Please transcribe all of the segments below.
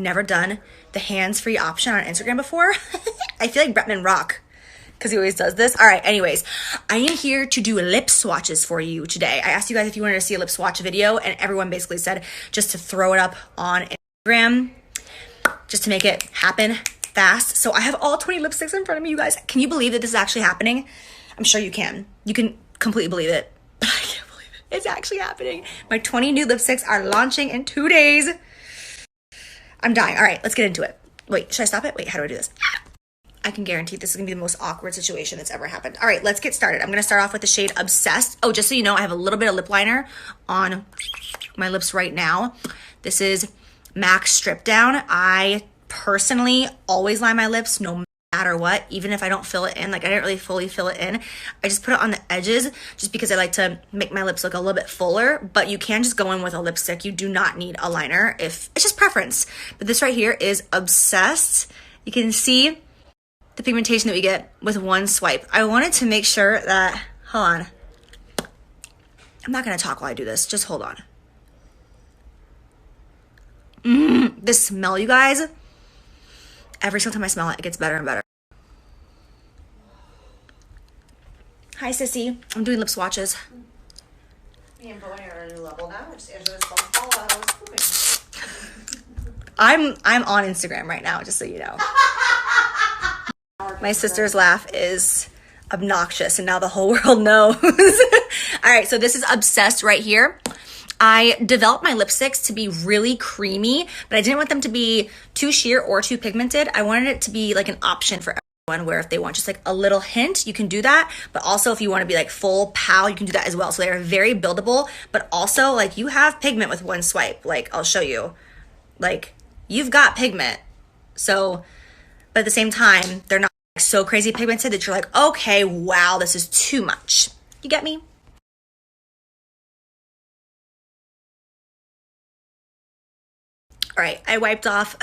never done the hands-free option on Instagram before. I feel like Bretman Rock, because he always does this. All right, anyways, I am here to do lip swatches for you today. I asked you guys if you wanted to see a lip swatch video, and everyone basically said just to throw it up on Instagram, just to make it happen fast. So I have all 20 lipsticks in front of me, you guys. Can you believe that this is actually happening? I'm sure you can. You can completely believe it, but I can't believe it. It's actually happening. My 20 new lipsticks are launching in 2 days. I'm dying. All right, let's get into it. Wait, should I stop it? Wait, how do I do this? I can guarantee this is gonna be the most awkward situation that's ever happened. All right, let's get started. I'm gonna start off with the shade Obsessed. Oh, just so you know, I have a little bit of lip liner on my lips right now. This is MAC Strip Down. I personally always line my lips no matter what, even if I don't fill it in. Like, I didn't really fully fill it in. I just put it on the edges just because I like to make my lips look a little bit fuller, but you can just go in with a lipstick. You do not need a liner. If it's just preference. But this right here is Obsessed. You can see the pigmentation that we get with one swipe. I wanted to make sure that, hold on. I'm not gonna talk while I do this, just hold on. This smell, you guys, every single time I smell it, it gets better and better. Hi, sissy. I'm doing lip swatches. Me and Boy are at a new level now. Just answer this phone call while I was pooping. I'm on Instagram right now, just so you know. My sister's laugh is obnoxious, and now the whole world knows. All right, so this is Obsessed right here. I developed my lipsticks to be really creamy, but I didn't want them to be too sheer or too pigmented. I wanted it to be like an option for everyone, where if they want just like a little hint, you can do that. But also if you want to be like full pow, you can do that as well. So they're very buildable, but also like you have pigment with one swipe. Like, I'll show you. Like, you've got pigment. So, but at the same time, they're not so crazy pigmented that you're like, okay, wow, this is too much. You get me? All right, I wiped off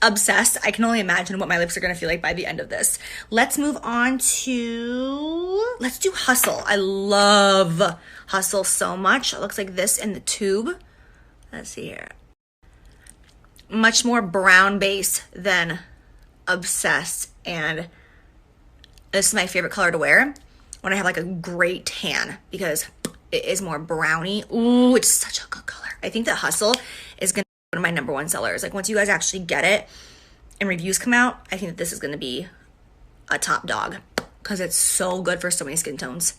Obsessed. I can only imagine what my lips are gonna feel like by the end of this. Let's move on to, let's do Hustle. I love Hustle so much. It looks like this in the tube. Let's see here. Much more brown base than Obsessed, and this is my favorite color to wear when I have like a great tan, because it is more browny. Ooh, it's such a good color. I think that Hustle is gonna be one of my #1 sellers. Like, once you guys actually get it and reviews come out, I think that this is gonna be a top dog because it's so good for so many skin tones.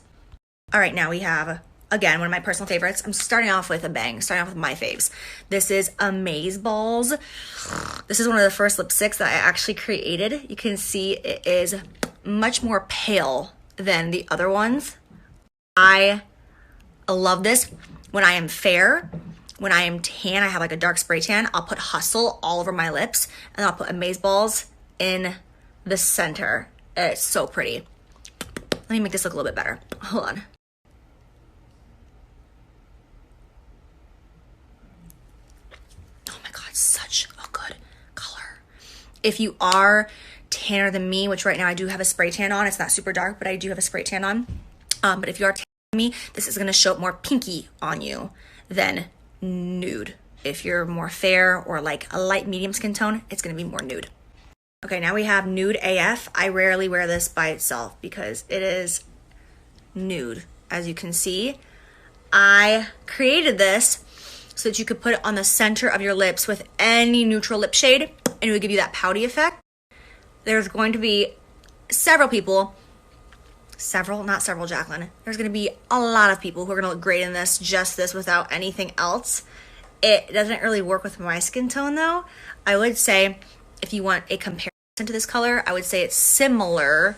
All right, now we have, again, one of my personal favorites. I'm starting off with a bang, starting off with my faves. This is Amazeballs. This is one of the first lipsticks that I actually created. You can see it is much more pale than the other ones. I love this when I am fair. When I am tan, I have like a dark spray tan, I'll put Hustle all over my lips, and I'll put Amazeballs in the center. It's so pretty. Let me make this look a little bit better. Hold on. Such a good color. If you are tanner than me, which right now I do have a spray tan on, it's not super dark, but I do have a spray tan on. But if you are tanner than me, this is going to show up more pinky on you than nude. If you're more fair or like a light medium skin tone, it's going to be more nude. Okay, now we have Nude AF. I rarely wear this by itself because it is nude. As you can see, I created this so that you could put it on the center of your lips with any neutral lip shade, and it would give you that pouty effect. There's going to be several people, not several, Jaclyn. There's going to be a lot of people who are going to look great in this, just this, without anything else. It doesn't really work with my skin tone, though. I would say if you want a comparison to this color, I would say it's similar,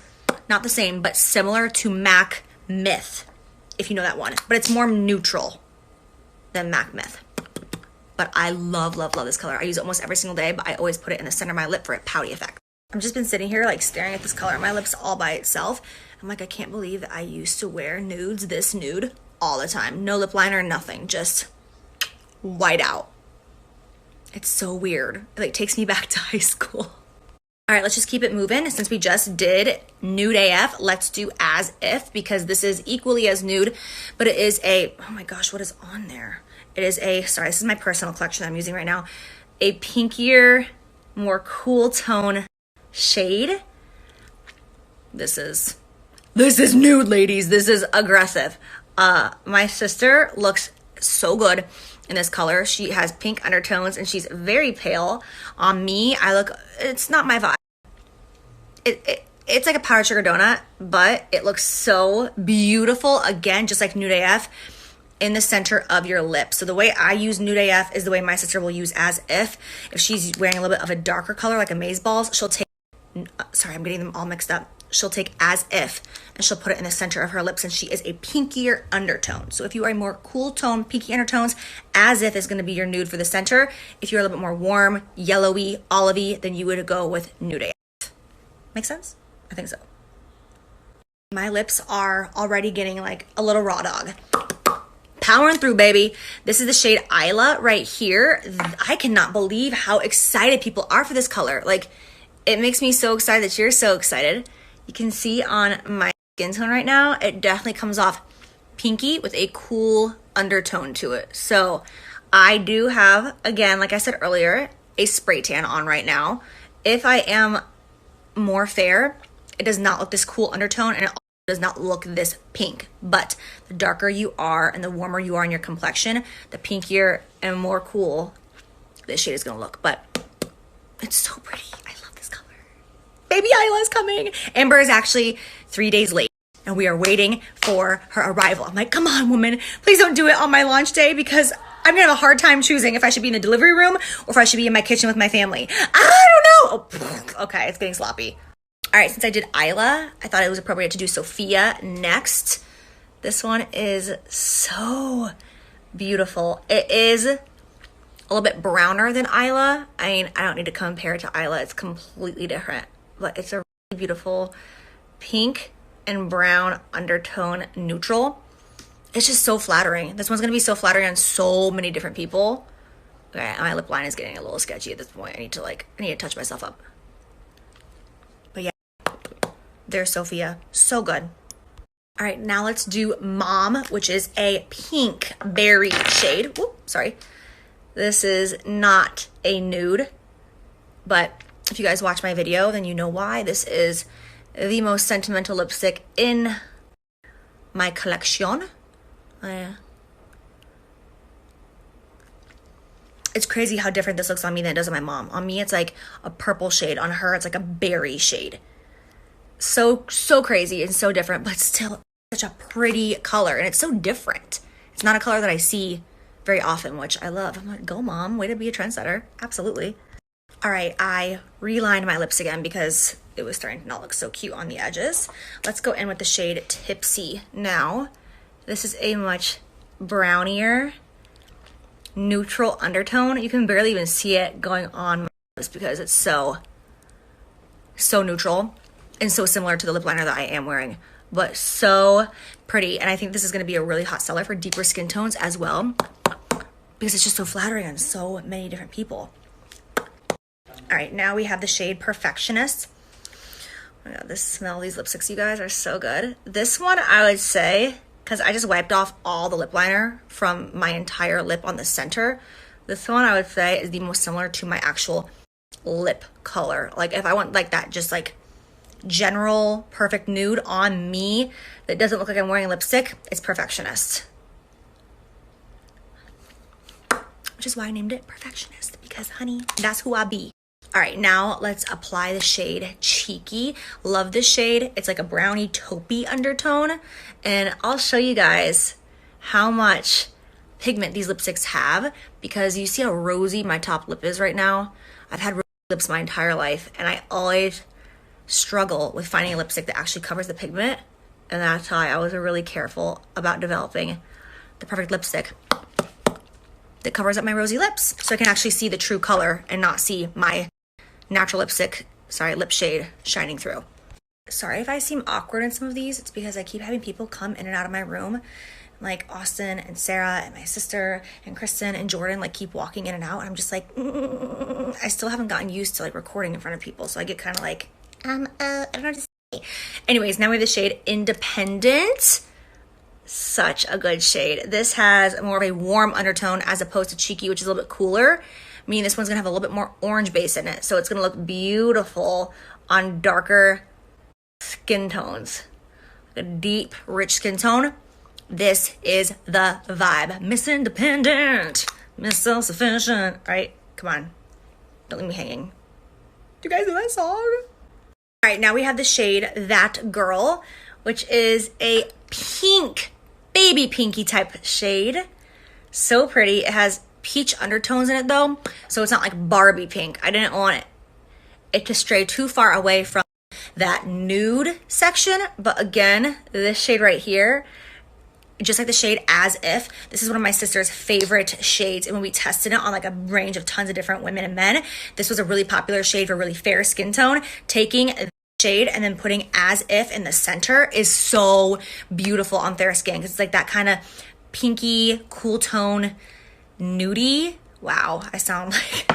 not the same, but similar to MAC Myth, if you know that one. But it's more neutral than MAC Myth. But I love, love, love this color. I use it almost every single day, but I always put it in the center of my lip for a pouty effect. I've just been sitting here like staring at this color on my lips all by itself. I'm like, I can't believe that I used to wear nudes this nude all the time. No lip liner, nothing, just white out. It's so weird. It like takes me back to high school. All right, let's just keep it moving. Since we just did Nude AF, let's do As If, because this is equally as nude, but it is a, oh my gosh, what is on there? It is a, sorry, this is my personal collection I'm using right now. a pinkier, more cool tone shade. This is nude, ladies. This is aggressive. My sister looks so good in this color. She has pink undertones and she's very pale. On me, it's not my vibe. It's like a powdered sugar donut, but it looks so beautiful. Again, just like Nude AF in the center of your lip. So the way I use Nude AF is the way my sister will use As If. If she's wearing a little bit of a darker color, like amazeballs, she'll take, sorry, I'm getting them all mixed up. She'll take As If and she'll put it in the center of her lips, and she is a pinkier undertone. So if you are a more cool tone, pinky undertones, As If is going to be your nude for the center. If you're a little bit more warm, yellowy, olivey, then you would go with Nude AF. Make sense? I think so. My lips are already getting like a little raw dog. Powering through, baby. This is the shade Isla right here. I cannot believe how excited people are for this color. Like, it makes me so excited that you're so excited. You can see on my skin tone right now, it definitely comes off pinky with a cool undertone to it. So I do have, again, like I said earlier, a spray tan on right now. If I am more fair, it does not look this cool undertone, and it also does not look this pink. But the darker you are and the warmer you are in your complexion, the pinkier and more cool this shade is gonna look. But it's so pretty. I love this color. Baby Isla is coming. Amber is actually 3 days late, and we are waiting for her arrival. I'm like, come on, woman, please don't do it on my launch day, because I'm gonna have a hard time choosing if I should be in the delivery room or if I should be in my kitchen with my family. I don't know. Oh, okay, it's getting sloppy. All right, since I did Isla, I thought it was appropriate to do Sophia next. This one is so beautiful. It is a little bit browner than Isla. I mean, I don't need to compare it to Isla. It's completely different. But it's a really beautiful pink and brown undertone neutral. It's just so flattering. This one's going to be so flattering on so many different people. Okay, my lip line is getting a little sketchy at this point. I need to touch myself up. But yeah, there's Sophia. So good. All right, now let's do Mom, which is a pink berry shade. Whoop, sorry. This is not a nude, but if you guys watch my video, then you know why. This is the most sentimental lipstick in my collection. It's crazy how different this looks on me than it does on my mom. On me, it's like a purple shade. On her, it's like a berry shade. So crazy and so different, but still such a pretty color. And it's so different. It's not a color that I see very often, which I love. I'm like, go Mom, way to be a trendsetter. Absolutely. All right, I relined my lips again because it was starting to not look so cute on the edges. Let's go in with the shade Tipsy now. This is a much brownier, neutral undertone. You can barely even see it going on my lips because it's so neutral and so similar to the lip liner that I am wearing, but so pretty. And I think this is going to be a really hot seller for deeper skin tones as well, because it's just so flattering on so many different people. All right, now we have the shade Perfectionist. Oh my God, the smell of these lipsticks, you guys, are so good. This one, I would say, because I just wiped off all the lip liner from my entire lip on the center, this one I would say is the most similar to my actual lip color. Like if I want like that, just like general perfect nude on me that doesn't look like I'm wearing lipstick, it's Perfectionist. Which is why I named it Perfectionist, because honey, that's who I be. All right, now let's apply the shade Cheeky. Love this shade. It's like a brownie taupey undertone. And I'll show you guys how much pigment these lipsticks have, because you see how rosy my top lip is right now. I've had rosy lips my entire life, and I always struggle with finding a lipstick that actually covers the pigment. And that's why I was really careful about developing the perfect lipstick that covers up my rosy lips, so I can actually see the true color and not see my natural lip shade shining through. Sorry if I seem awkward in some of these. It's because I keep having people come in and out of my room, like Austin and Sarah and my sister and Kristen and Jordan, like keep walking in and out, and I'm just like, I still haven't gotten used to like recording in front of people, so I get kind of like, I don't know what to say. Anyways, now we have the shade Independent. Such a good shade. This has more of a warm undertone as opposed to Cheeky, which is a little bit cooler, meaning this one's gonna have a little bit more orange base in it. So it's gonna look beautiful on darker skin tones. A deep, rich skin tone. This is the vibe. Miss Independent, Miss Self-Sufficient, right? Come on, don't leave me hanging. Do you guys know that song? All right, now we have the shade That Girl, which is a pink, baby pinky type shade. So pretty. It has peach undertones in it though, so it's not like Barbie pink. I didn't want it to stray too far away from that nude section, but again, this shade right here, just like the shade As If, this is one of my sister's favorite shades, and when we tested it on like a range of tons of different women and men, this was a really popular shade for really fair skin tone. Taking the shade and then putting As If in the center is so beautiful on fair skin, because it's like that kind of pinky, cool tone, nudie. Wow, I sound like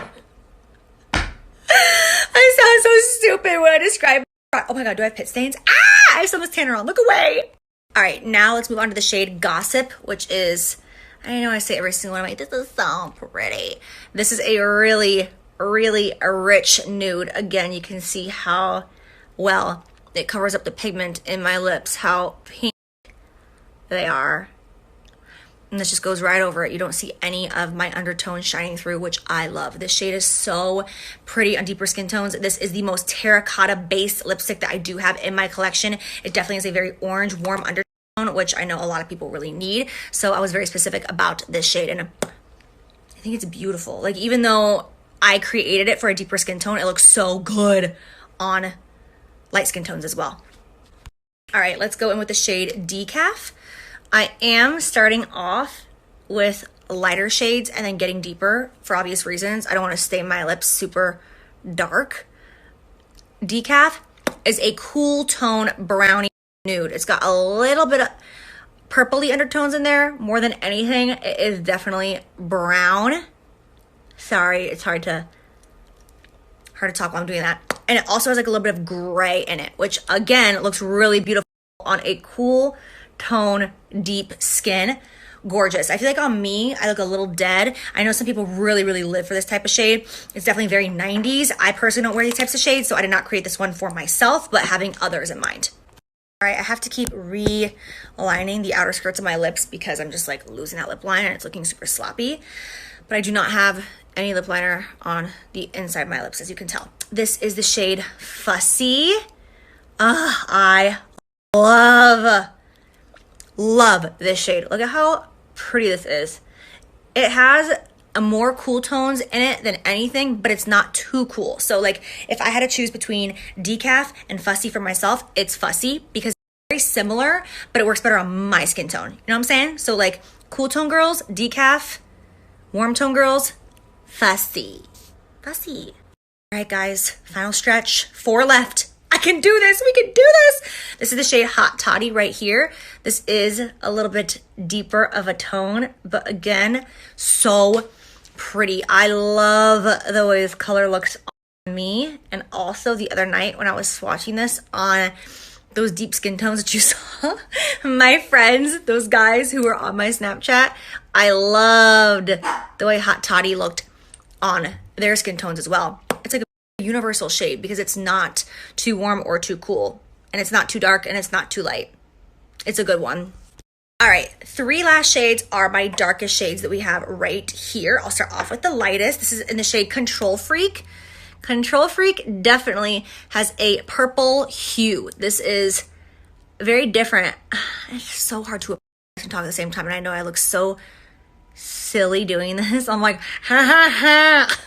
I sound so stupid when I describe. Oh my god, do I have pit stains? Ah, I have so much tanner on. Look away. All right, now let's move on to the shade Gossip, which is, I know I say every single one, I'm like, this is so pretty. This is a really, really rich nude. Again, you can see how well it covers up the pigment in my lips, how pink they are. And this just goes right over it. You don't see any of my undertones shining through, which I love. This shade is so pretty on deeper skin tones. This is the most terracotta based lipstick that I do have in my collection. It definitely is a very orange, warm undertone, which I know a lot of people really need. So I was very specific about this shade, and I think it's beautiful. Like, even though I created it for a deeper skin tone, it looks so good on light skin tones as well. All right, let's go in with the shade Decaf. I am starting off with lighter shades and then getting deeper for obvious reasons. I don't want to stain my lips super dark. Decaf is a cool tone brownie nude. It's got a little bit of purpley undertones in there. More than anything, it is definitely brown. Sorry, it's hard to talk while I'm doing that. And it also has like a little bit of gray in it, which again looks really beautiful on a cool tone, deep skin. Gorgeous. I feel like on me, I look a little dead. I know some people really, really live for this type of shade. It's definitely very 90s. I personally don't wear these types of shades, so I did not create this one for myself, but having others in mind. All right, I have to keep realigning the outer skirts of my lips because I'm just like losing that lip line and it's looking super sloppy. But I do not have any lip liner on the inside of my lips, as you can tell. This is the shade Fussy. I love this shade. Look at how pretty this is. It has a more cool tones in it than anything, but it's not too cool. So like if I had to choose between Decaf and Fussy for myself, it's Fussy because it's very similar, but it works better on my skin tone. You know what I'm saying? So like cool tone girls, Decaf. Warm tone girls, Fussy. Fussy. All right, guys, final stretch. 4 left. I can do this. We can do this. This is the shade Hot Toddy right here. This is a little bit deeper of a tone, but again, so pretty. I love the way this color looks on me. And also the other night when I was swatching this on those deep skin tones that you saw, my friends, those guys who were on my Snapchat, I loved the way Hot Toddy looked on their skin tones as well. It's like a universal shade because it's not too warm or too cool, and it's not too dark and it's not too light. It's a good one. All right, 3 last shades are my darkest shades that we have right here. I'll start off with the lightest. This is in the shade Control Freak. Control Freak definitely has a purple hue. This is very different. It's so hard to talk at the same time, and I know I look so silly doing this. I'm like, ha ha ha.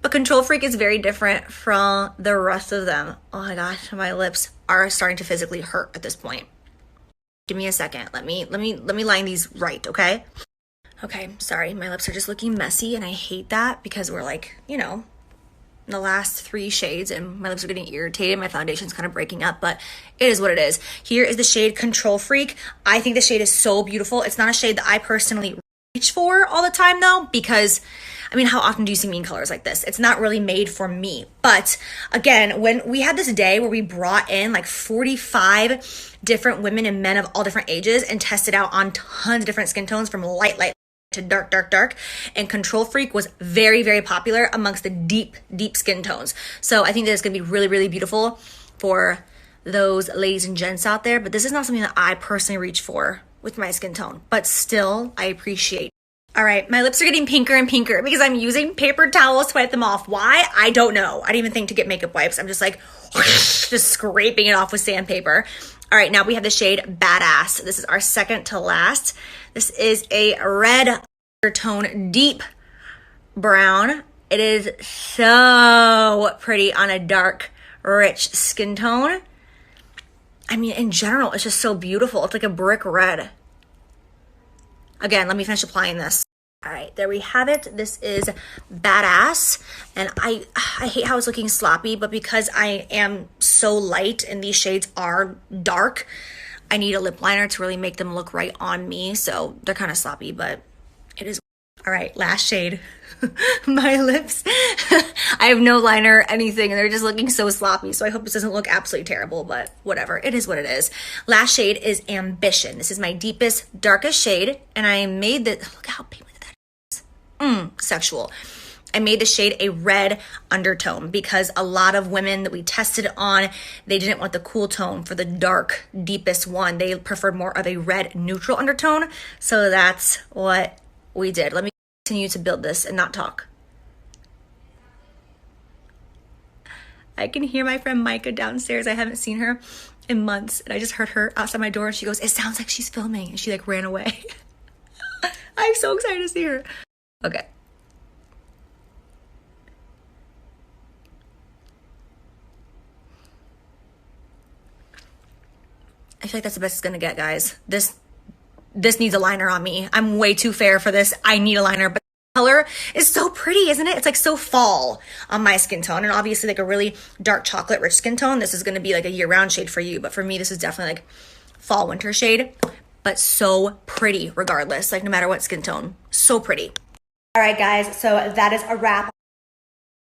But Control Freak is very different from the rest of them. Oh my gosh, my lips are starting to physically hurt at this point. Give me a second. Let me line these right, okay? Okay, sorry, my lips are just looking messy, and I hate that because we're like, you know, in the last 3 shades and my lips are getting irritated. My foundation's kind of breaking up, but it is what it is. Here is the shade Control Freak. I think the shade is so beautiful. It's not a shade that I personally reach for all the time though, because I mean, how often do you see me in colors like this? It's not really made for me. But again, when we had this day where we brought in like 45 different women and men of all different ages and tested out on tons of different skin tones from light to dark, dark, dark. And Control Freak was very, very popular amongst the deep, deep skin tones. So I think that it's going to be really, really beautiful for those ladies and gents out there. But this is not something that I personally reach for with my skin tone. But still, I appreciate. All right, my lips are getting pinker and pinker because I'm using paper towels to wipe them off. Why? I don't know. I didn't even think to get makeup wipes. I'm just like, just scraping it off with sandpaper. All right, now we have the shade Badass. This is our second to last. This is a red undertone, deep brown. It is so pretty on a dark, rich skin tone. I mean, in general, it's just so beautiful. It's like a brick red. Again, let me finish applying this. All right, there we have it. This is Badass. And I hate how it's looking sloppy, but because I am so light and these shades are dark, I need a lip liner to really make them look right on me. So they're kind of sloppy, but it is. All right, last shade. My lips, I have no liner, anything, and they're just looking so sloppy. So I hope this doesn't look absolutely terrible, but whatever. It is what it is. Last shade is Ambition. This is my deepest, darkest shade, and I made the, look how pigmented that is. Sexual. I made the shade a red undertone because a lot of women that we tested on, they didn't want the cool tone for the dark, deepest one. They preferred more of a red neutral undertone. So that's what we did. Let me continue to build this and not talk. I can hear my friend Micah downstairs. I haven't seen her in months, and I just heard her outside my door, and she goes, "It sounds like she's filming," and she like ran away. I'm so excited to see her. Okay. I feel like that's the best it's gonna get, guys. This needs a liner on me. I'm way too fair for this. I need a liner, but the color is so pretty, isn't it? It's like so fall on my skin tone, and obviously like a really dark chocolate rich skin tone. This is going to be like a year-round shade for you, but for me, this is definitely like fall winter shade, but so pretty regardless, like no matter what skin tone. So pretty. All right, guys, so that is a wrap